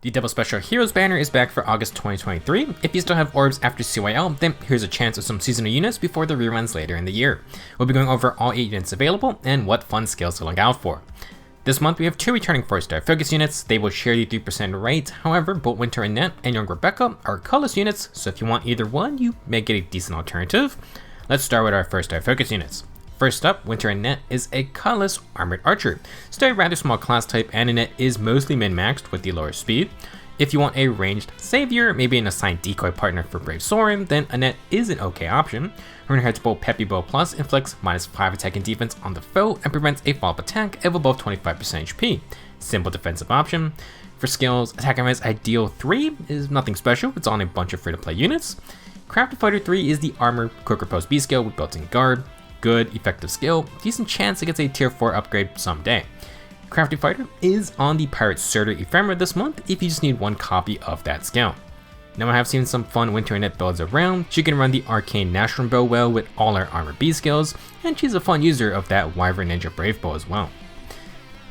The Double Special Heroes banner is back for August 2023. If you still have orbs after CYL, then here's a chance of some seasonal units before the reruns later in the year. We'll be going over all 8 units available and what fun skills to look out for. This month we have 2 returning 4-star focus units. They will share the 3% rate, however both Winter Annette and Young Rebecca are colorless units, so if you want either one you may get a decent alternative. Let's start with our 1-star focus units. First up, Winter Annette is a colorless armored archer. Still a rather small class type, and Annette is mostly min-maxed with the lower speed. If you want a ranged savior, maybe an assigned decoy partner for Brave Sorin, then Annette is an okay option. Her inheritable Peppy Bow Plus inflicts -5 attack and defense on the foe and prevents a follow-up attack of above 25% HP. Simple defensive option. For skills, Takami's Ideal 3 is nothing special, it's on a bunch of free-to-play units. Crafted Fighter 3 is the armor quick riposte B skill with built-in guard. Good, effective skill, decent chance it gets a tier 4 upgrade someday. Crafted Fighter is on the Pirate Surtur Ephemera this month if you just need 1 copy of that skill. Now I have seen some fun Winter Annette builds around. She can run the Arcane Nashorn Bow well with all her armor B skills, and she's a fun user of that Wyvern Ninja Brave Bow as well.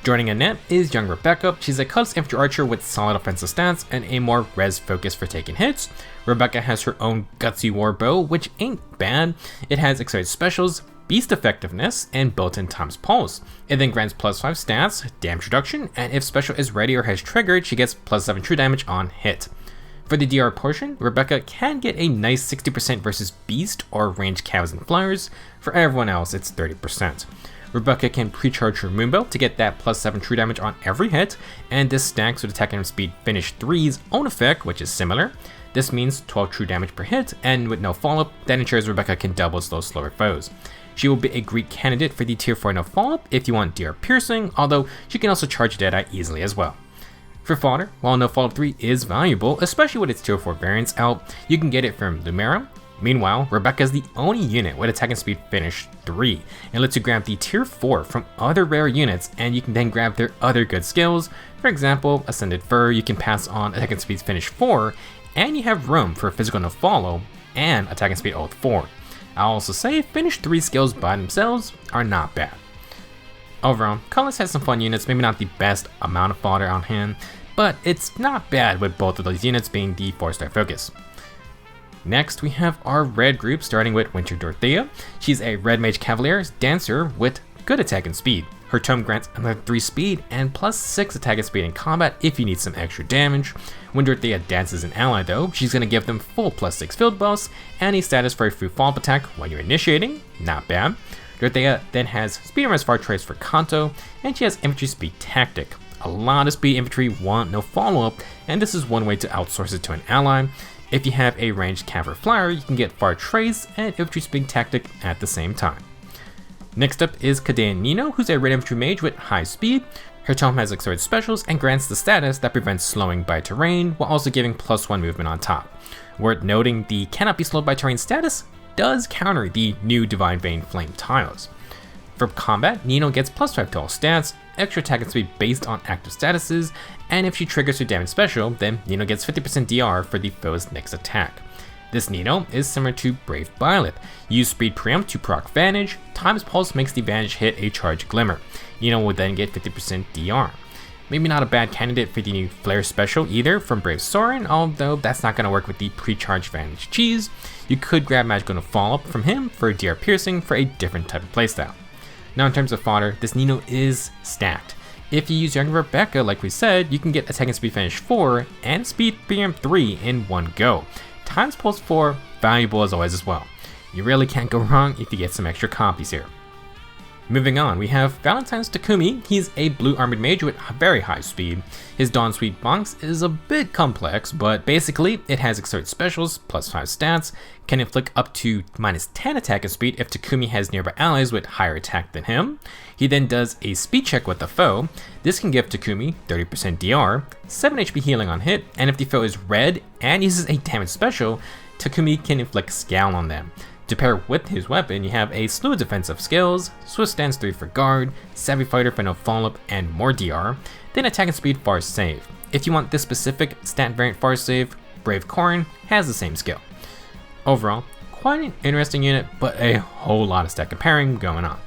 Joining Annette is Young Rebecca. She's a colorless infantry archer with solid offensive stats and a more res focus for taking hits. Rebecca has her own Gutsy War Bow, which ain't bad. It has accelerated specials, beast effectiveness, and built-in times pulse. It then grants +5 stats, damage reduction, and if special is ready or has triggered, she gets +7 true damage on hit. For the DR portion, Rebecca can get a nice 60% versus beast or ranged cows and flyers. For everyone else, it's 30%. Rebecca can pre-charge her Moonbow to get that +7 true damage on every hit, and this stacks with attack and speed finish 3's own effect, which is similar. This means 12 true damage per hit, and with no follow-up, that ensures Rebecca can double slow slower foes. She will be a great candidate for the tier 4 no follow-up if you want DR piercing, although she can also charge Deadeye easily as well. For fodder, while no follow-up 3 is valuable, especially with its tier 4 variants out, you can get it from Lumera. Meanwhile, Rebecca is the only unit with attack and speed finish 3, and lets you grab the tier 4 from other rare units, and you can then grab their other good skills. For example, Ascended Fur, you can pass on attack and speed finish 4, and you have room for physical no follow and attack and speed oath 4. I'll also say finish 3 skills by themselves are not bad. Overall, Colors has some fun units, maybe not the best amount of fodder on hand, but it's not bad with both of those units being the 4-star focus. Next, we have our red group, starting with Winter Dorothea. She's a red mage cavalier dancer with good attack and speed. Her tome grants another 3 speed and +6 attack and speed in combat if you need some extra damage. When Dorothea dances an ally though, she's going to give them full +6 field buffs and a status for a free follow-up attack when you're initiating, not bad. Dorothea then has speed and far trace for Kanto, and she has infantry speed tactic. A lot of speed infantry want no follow-up, and this is one way to outsource it to an ally. If you have a ranged cav or flyer, you can get far trace and infantry speed tactic at the same time. Next up is Kaden Nino, who's a red infantry mage with high speed. Her tome has accelerated specials and grants the status that prevents slowing by terrain, while also giving +1 movement on top. Worth noting, the cannot be slowed by terrain status does counter the new Divine Vein Flame tiles. For combat, Nino gets +5 to all stats, extra attack and speed based on active statuses, and if she triggers her damage special, then Nino gets 50% DR for the foe's next attack. This Nino is similar to Brave Violet. Use Speed Preempt to proc Vantage, times pulse makes the Vantage hit a charge glimmer. Nino will then get 50% DR. Maybe not a bad candidate for the new Flare special either from Brave Sorin, although that's not going to work with the pre-charged Vantage cheese. You could grab Magical No Follow-Up from him for DR piercing for a different type of playstyle. Now in terms of fodder, this Nino is stacked. If you use Young Rebecca like we said, you can get attack and speed finish 4 and speed preempt 3 in one go. Times pulse 4, valuable as always as well. You really can't go wrong if you get some extra copies here. Moving on, we have Valentine's Takumi. He's a blue armored mage with very high speed. His Dawn Sweet bonks is a bit complex, but basically it has accelerated specials, +5 stats, can inflict up to -10 attack and speed if Takumi has nearby allies with higher attack than him. He then does a speed check with the foe. This can give Takumi 30% DR, 7 HP healing on hit, and if the foe is red and uses a damage special, Takumi can inflict Scowl on them. To pair with his weapon, you have a slew of defensive skills, Swift Stance 3 for guard, Savvy Fighter for no follow-up and more DR, then attack and speed far save. If you want this specific stat variant far save, Brave Corrin has the same skill. Overall, quite an interesting unit, but a whole lot of stat comparing going on.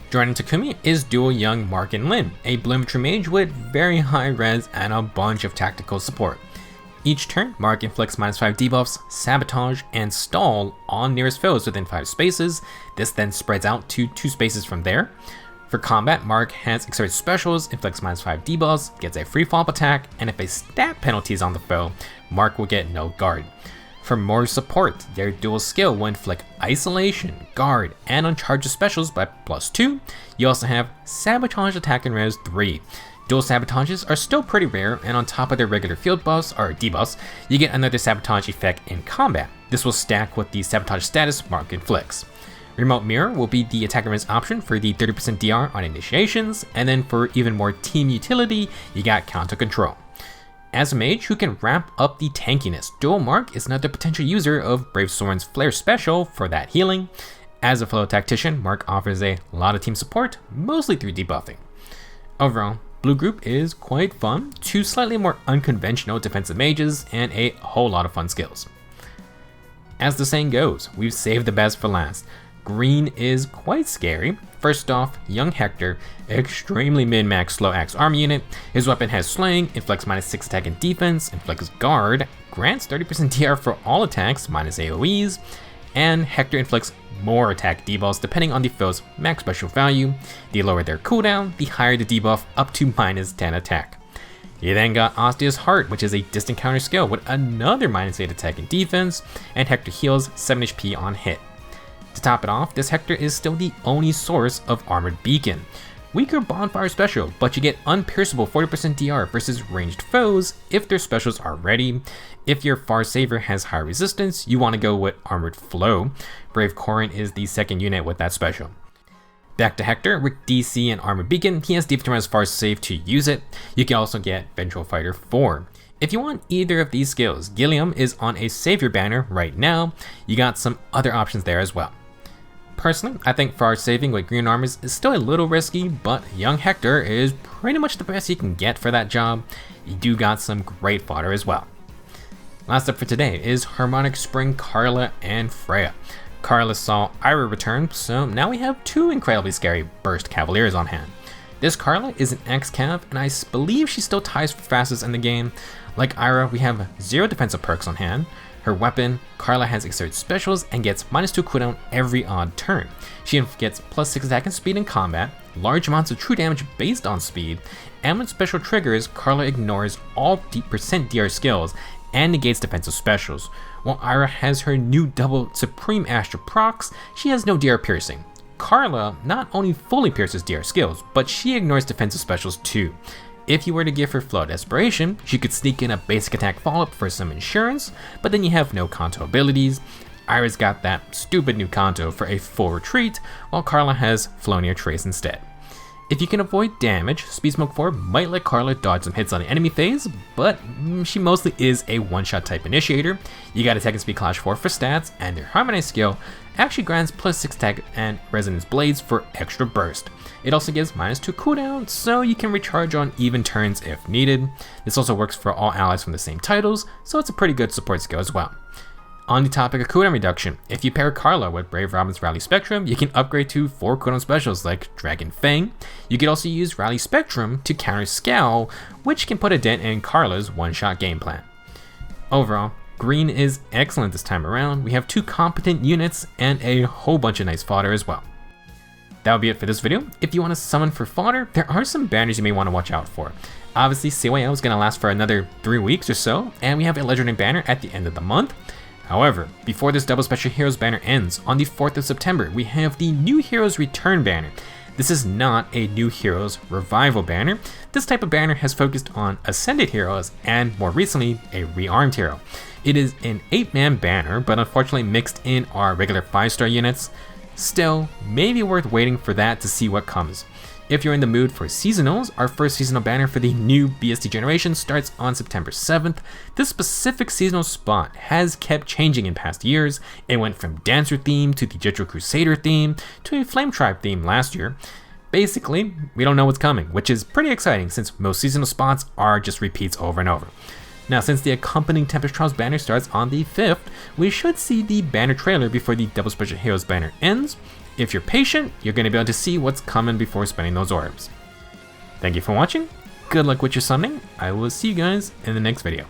Joining Takumi is dual young Mark and Lin, a Bloometry mage with very high res and a bunch of tactical support. Each turn, Mark inflicts -5 debuffs, sabotage, and stall on nearest foes within 5 spaces. This then spreads out to 2 spaces from there. For combat, Mark has exerted specials, inflicts -5 debuffs, gets a free follow-up attack, and if a stat penalty is on the foe, Mark will get no guard. For more support, their dual skill will inflict Isolation, Guard, and Uncharged specials by +2. You also have Sabotage Attack and Res 3. Dual Sabotages are still pretty rare, and on top of their regular field buffs, or debuffs, you get another Sabotage effect in combat. This will stack with the Sabotage status Mark inflicts. Remote Mirror will be the attack and res option for the 30% DR on initiations, and then for even more team utility, you got Counter Control. As a mage who can ramp up the tankiness, Dual Mark is another potential user of Brave Soren's Flare special for that healing. As a fellow tactician, Mark offers a lot of team support, mostly through debuffing. Overall, Blue Group is quite fun, 2 slightly more unconventional defensive mages, and a whole lot of fun skills. As the saying goes, we've saved the best for last. Green is quite scary. First off, young Hector, extremely min-max slow axe armor unit. His weapon has slaying, inflicts -6 attack and defense, inflicts guard, grants 30% DR for all attacks minus AoEs, and Hector inflicts more attack debuffs depending on the foe's max special value. The lower their cooldown, the higher the debuff, up to -10 attack. You then got Ostea's Heart, which is a distant counter skill with another -8 attack and defense, and Hector heals 7 HP on hit. To top it off, this Hector is still the only source of Armored Beacon. Weaker Bonfire special, but you get unpierceable 40% DR versus ranged foes if their specials are ready. If your Far Saver has higher resistance, you want to go with Armored Flow. Brave Corin is the second unit with that special. Back to Hector, with DC and Armored Beacon, he has Defense Far Save to use it. You can also get Vengeful Fighter 4. If you want either of these skills, Gilliam is on a Savior banner right now. You got some other options there as well. Personally, I think Far Saving with green armors is still a little risky, but young Hector is pretty much the best you can get for that job. You do got some great fodder as well. Last up for today is Harmonic Karla and Freya. Karla saw Ira return, so now we have 2 incredibly scary Burst Cavaliers on hand. This Karla is an X-Cav, and I believe she still ties for fastest in the game. Like Ira, we have 0 defensive perks on hand. Her weapon, Karla has exerted specials and gets -2 cooldown every odd turn. She gets +6 attack and speed in combat, large amounts of true damage based on speed, and when special triggers, Karla ignores all % DR skills and negates defensive specials. While Ira has her new double Supreme Astral procs, she has no DR piercing. Karla not only fully pierces DR skills, but she ignores defensive specials too. If you were to give her Flow of Desperation, she could sneak in a basic attack follow-up for some insurance, but then you have no Kanto abilities. Ira's got that stupid new Kanto for a full retreat, while Karla has Floneer Trace instead. If you can avoid damage, Speed Smoke 4 might let Karla dodge some hits on the enemy phase, but she mostly is a one-shot type initiator. You got Attack and Speed Clash 4 for stats, and their Harmonize skill actually grants +6 attack and Resonance Blades for extra burst. It also gives -2 cooldown, so you can recharge on even turns if needed. This also works for all allies from the same titles, so it's a pretty good support skill as well. On the topic of cooldown reduction, if you pair Karla with Brave Robin's Rally Spectrum, you can upgrade to 4 cooldown specials like Dragon Fang. You can also use Rally Spectrum to counter Scowl, which can put a dent in Karla's one-shot game plan. Overall, green is excellent this time around. We have 2 competent units and a whole bunch of nice fodder as well. That would be it for this video. If you want to summon for fodder, there are some banners you may want to watch out for. Obviously, CYL is going to last for another 3 weeks or so, and we have a legendary banner at the end of the month. However, before this Double Special Heroes banner ends, on the 4th of September, we have the New Heroes Return banner. This is not a New Heroes Revival banner. This type of banner has focused on Ascended Heroes and, more recently, a Rearmed Hero. It is an 8-man banner, but unfortunately mixed in our regular 5-star units. Still, maybe worth waiting for that to see what comes. If you're in the mood for seasonals, our first seasonal banner for the new BST generation starts on September 7th. This specific seasonal spot has kept changing in past years. It went from Dancer theme to the Jitro Crusader theme to a Flame Tribe theme last year. Basically, we don't know what's coming, which is pretty exciting since most seasonal spots are just repeats over and over. Now, since the accompanying Tempest Trials banner starts on the 5th, we should see the banner trailer before the Double Special Heroes banner ends. If you're patient, you're going to be able to see what's coming before spending those orbs. Thank you for watching, good luck with your summoning, I will see you guys in the next video.